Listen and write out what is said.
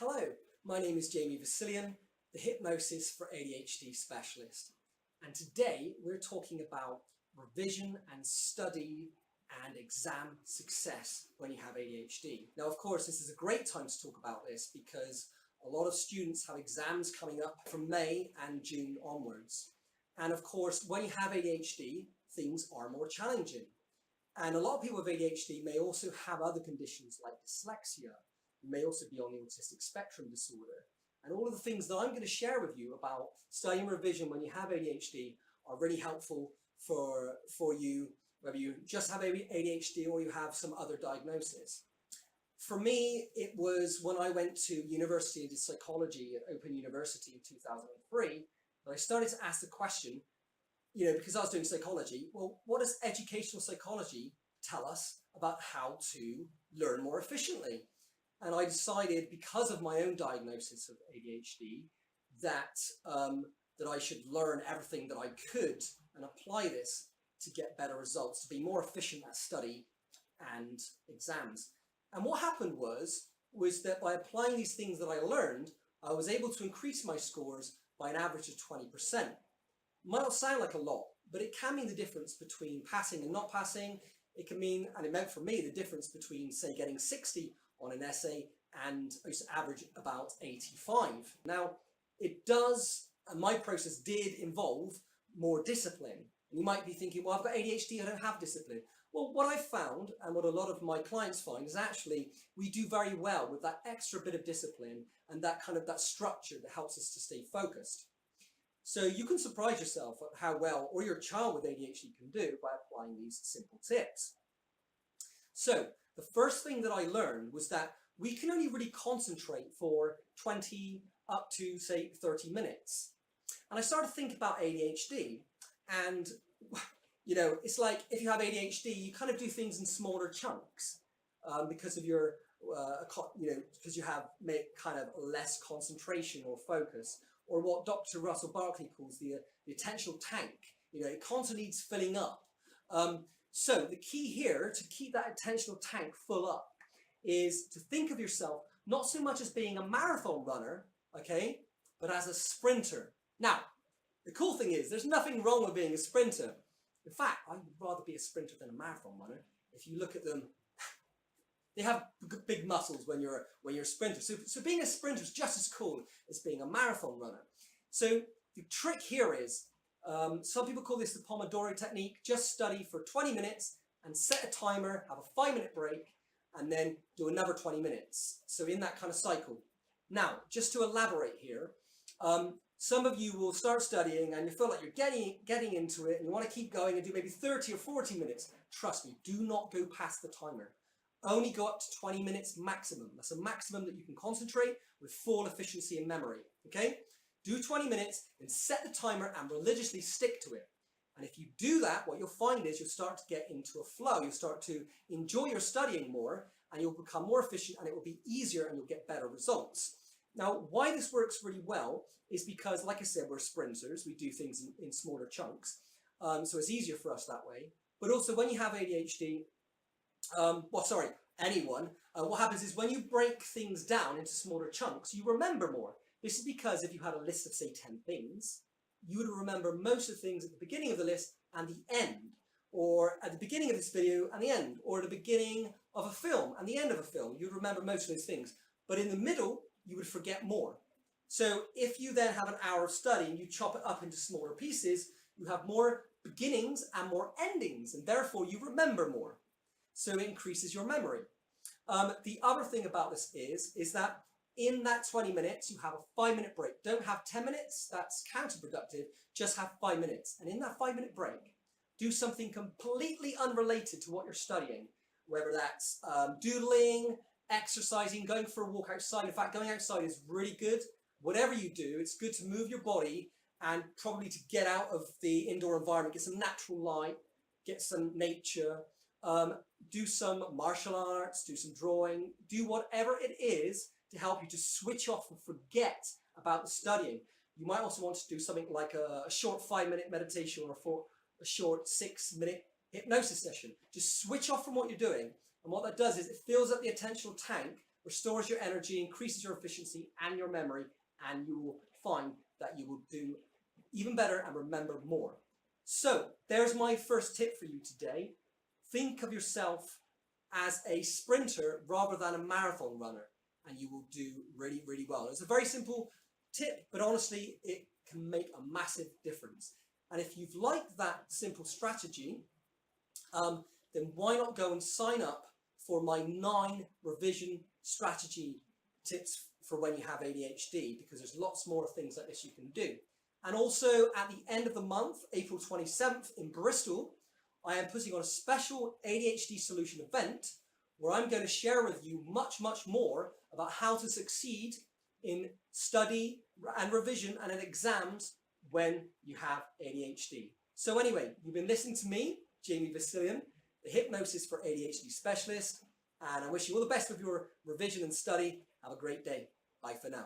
Hello, my name is Jamie Vasilian, the Hypnosis for ADHD specialist. And today we're talking about revision and study and exam success when you have ADHD. Now, of course, this is a great time to talk about this because a lot of students have exams coming up from May and June onwards. And of course, when you have ADHD, things are more challenging. And a lot of people with ADHD may also have other conditions like dyslexia. You may also be on the autistic spectrum disorder. And all of the things that I'm going to share with you about studying revision when you have ADHD are really helpful for you, whether you just have ADHD or you have some other diagnosis. For me, it was when I went to university and did psychology at Open University in 2003 that I started to ask the question, because I was doing psychology, well, what does educational psychology tell us about how to learn more efficiently? And I decided, because of my own diagnosis of ADHD, that I should learn everything that I could and apply this to get better results, to be more efficient at study and exams. And what happened was that by applying these things that I learned, I was able to increase my scores by an average of 20%. Might not sound like a lot, but it can mean the difference between passing and not passing. It can mean, and it meant for me, the difference between, say, getting 60 on an essay and I used to average about 85. Now, it does, and my process did involve more discipline. And you might be thinking, well, I've got ADHD, I don't have discipline. Well, what I found, and what a lot of my clients find, is actually we do very well with that extra bit of discipline and that structure that helps us to stay focused. So you can surprise yourself at how well, or your child with ADHD can do by applying these simple tips. So the first thing that I learned was that we can only really concentrate for 20 up to, say, 30 minutes. And I started to think about ADHD, and it's like if you have ADHD, you kind of do things in smaller chunks because of your, because you have kind of less concentration or focus, or what Dr. Russell Barkley calls the attentional tank. It constantly needs filling up. So the key here to keep that attentional tank full up is to think of yourself not so much as being a marathon runner, okay, but as a sprinter. Now, the cool thing is there's nothing wrong with being a sprinter. In fact, I would rather be a sprinter than a marathon runner. If you look at them, they have big muscles when you're a sprinter. So being a sprinter is just as cool as being a marathon runner. So the trick here is, some people call this the Pomodoro technique. Just study for 20 minutes and set a timer, have a 5-minute break, and then do another 20 minutes. So in that kind of cycle. Now, just to elaborate here, some of you will start studying and you feel like you're getting into it and you want to keep going and do maybe 30 or 40 minutes. Trust me, do not go past the timer. Only go up to 20 minutes maximum. That's a maximum that you can concentrate with full efficiency and memory, okay? Do 20 minutes and set the timer and religiously stick to it. And if you do that, what you'll find is you'll start to get into a flow. You'll start to enjoy your studying more and you'll become more efficient and it will be easier and you'll get better results. Now, why this works really well is because, like I said, we're sprinters. We do things in smaller chunks. So it's easier for us that way. But also when you have ADHD, anyone, what happens is when you break things down into smaller chunks, you remember more. This is because if you had a list of, say, 10 things, you would remember most of the things at the beginning of the list and the end, or at the beginning of this video and the end, or at the beginning of a film and the end of a film. You'd remember most of those things. But in the middle, you would forget more. So if you then have an hour of study and you chop it up into smaller pieces, you have more beginnings and more endings, and therefore you remember more. So it increases your memory. The other thing about this is that in that 20 minutes, you have a 5-minute break. Don't have 10 minutes, that's counterproductive. Just have 5 minutes. And in that 5-minute break, do something completely unrelated to what you're studying, whether that's doodling, exercising, going for a walk outside. In fact, going outside is really good. Whatever you do, it's good to move your body and probably to get out of the indoor environment, get some natural light, get some nature, do some martial arts, do some drawing, do whatever it is to help you to switch off and forget about the studying. You might also want to do something like a short 5-minute meditation or a short 6-minute hypnosis session. Just switch off from what you're doing. And what that does is it fills up the attentional tank restores your energy, increases your efficiency and your memory, and you will find that you will do even better and remember more. So there's my first tip for you today. Think of yourself as a sprinter rather than a marathon runner, and you will do really, really well. It's a very simple tip, but honestly, it can make a massive difference. And if you've liked that simple strategy, then why not go and sign up for my 9 revision strategy tips for when you have ADHD, because there's lots more things like this you can do. And also at the end of the month, April 27th in Bristol, I am putting on a special ADHD solution event where I'm going to share with you much, much more about how to succeed in study and revision and in exams when you have ADHD. So anyway, you've been listening to me, Jamie Vasilian, the Hypnosis for ADHD Specialist, and I wish you all the best with your revision and study. Have a great day. Bye for now.